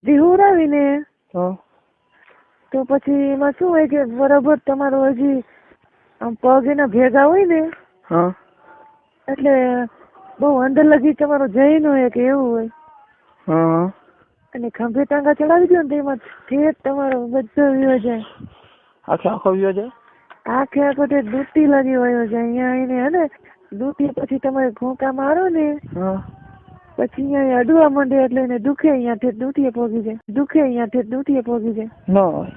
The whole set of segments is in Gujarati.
જીવડાવીને હા તો પછી એમાં શું હોય કે બરાબર તમારો હજી આમ પગ એના ભેગા હોય ને હા એટલે બહુ અંદર લગી તમારો જઈ ન હોય કે એવું હોય. હા અને ખંભે ટાંગા ચડાવી દો ને તો એમાં ઠેઠ તમારો બધો વયો જાય. આખો વ્યવ જાય. આખે આખો તે દૂતી લાગી વયો જાય. અહીંયા આવીને હે ને દૂતી પછી તમે ઘોંકા મારો ને હા પછી અહીંયા અડવા માંડે એટલે એને દુખે. અહીંયા ઠેઠ દૂતીએ પોગી જાય. દુખે અહીંયા ઠેઠ દૂતીએ પોગી જાય. ન હોય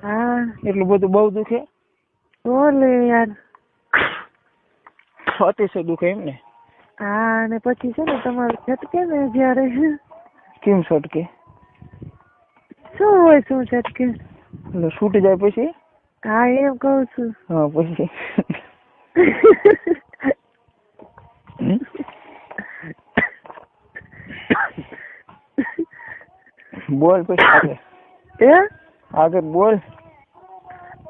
હા એટલું બધું બહુ દુખે. તો લે યાર. અતિશય દુખે એમ ને. હા અને પછી છે ને તમારે છટકે ને જયારે કેમ છટકે? શું હોય શું છટકે? એટલે છૂટી જાય પછી? હા એમ કઉ છું. હા પછી બોલ પછી આગળ. એ આગળ બોલ.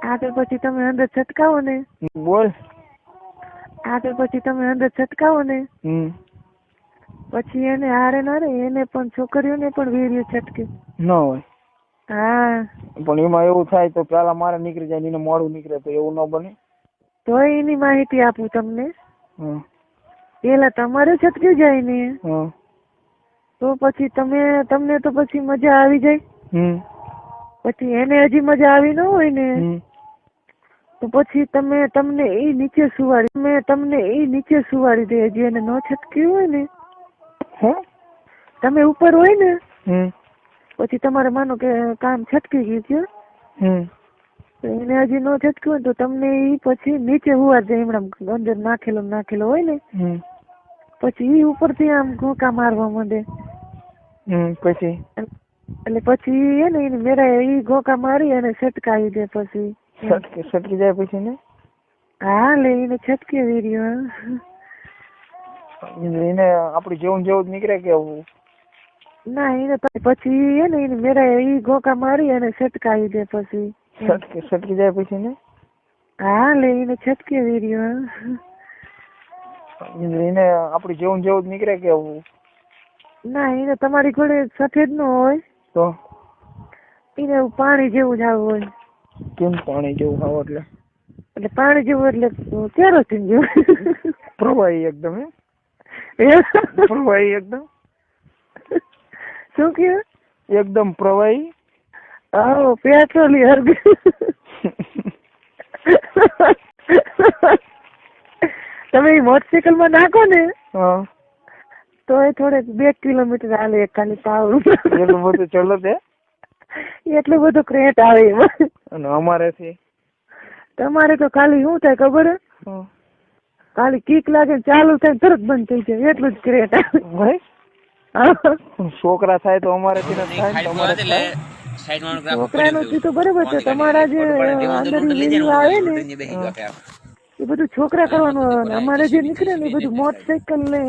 આગળ પછી તમે અંદર છટકાવો ને. બોલ. આગળ પછી તમે અંદર છટકાવો ને પછી એને હારે ના રે એને પણ છોકરીઓને પણ વીર્ય છટકે. ન હોય. હા પણ એમાં એવું થાય તો પેલા મારે નીકળી જાય એને મોડું નીકળે તો એવું ન બને. તો એની માહિતી આપું તમને. હા પેલા તમારે છટકી જાય ને હા તો પછી તમને તો પછી મજા આવી જાય. પછી એને હજી મજા આવી ન હોય ને તો પછી તમને એ નીચે સુવાડી દે. હજી એને ન છટક્યું હોય ને તમે ઉપર હોય ને પછી તમારે માનો કે કામ છટકી ગયું છે તો એને હજી ન છટક્યું હોય તો તમને એ પછી નીચે હુવાડી દે. હમણાં અંદર નાખેલો હોય ને પછી એ ઉપરથી આમ ઘોંકા મારવા માંડે. પછી એટલે પછી હે ને એને મેરા એ ઘોંકા મારી અને છટકાવી દે. પછી છટકી જાય પછી ને. હા લે એને છટકે વીર્યો. એને આપડે જેવું જ નીકળે કે ના એને પછી હે ને એને મેરા એ ઘોંકા મારી અને છટકાવી દે. પછી છટકી જાય પછી ને. હા લે એને છટકે વીર્યો. એને આપડે જેવું જ નીકળે કે ના એને તમારી ઘોડે સફેદ નો હોય તો એને પાણી જેવું જ આવું હોય. કેમ પાણી જેવું આવો? એટલે પાણી જેવું એટલે કેરોસીન જેવું. પ્રવાહી એકદમ. પ્રવાહી એકદમ. શું કે? એકદમ પ્રવાહી. હા પેટ્રોલી હરગ. તમે મોટરસાયકલ માં નાખો ને તો એ થોડે 2 કિલોમીટર હાલે ખાલી પાવર. એટલું બધું ચલો તે? એટલું બધું ક્રેટ આવે એમાં. અને અમારે છે તમારે તો ખાલી શું થાય ખબર હે? ખાલી કીક લાગે ચાલુ થાય તરત બંધ થઈ જાય એટલું જ ક્રેટ આવે. છોકરા થાય તો અમારે છોકરાનું તો બરોબર છે. તમારા જે અંદર આવે ને એ બધું છોકરા કરવાનું આવે. અમારે જે નીકળે ને એ બધું મોટરસાયકલ ને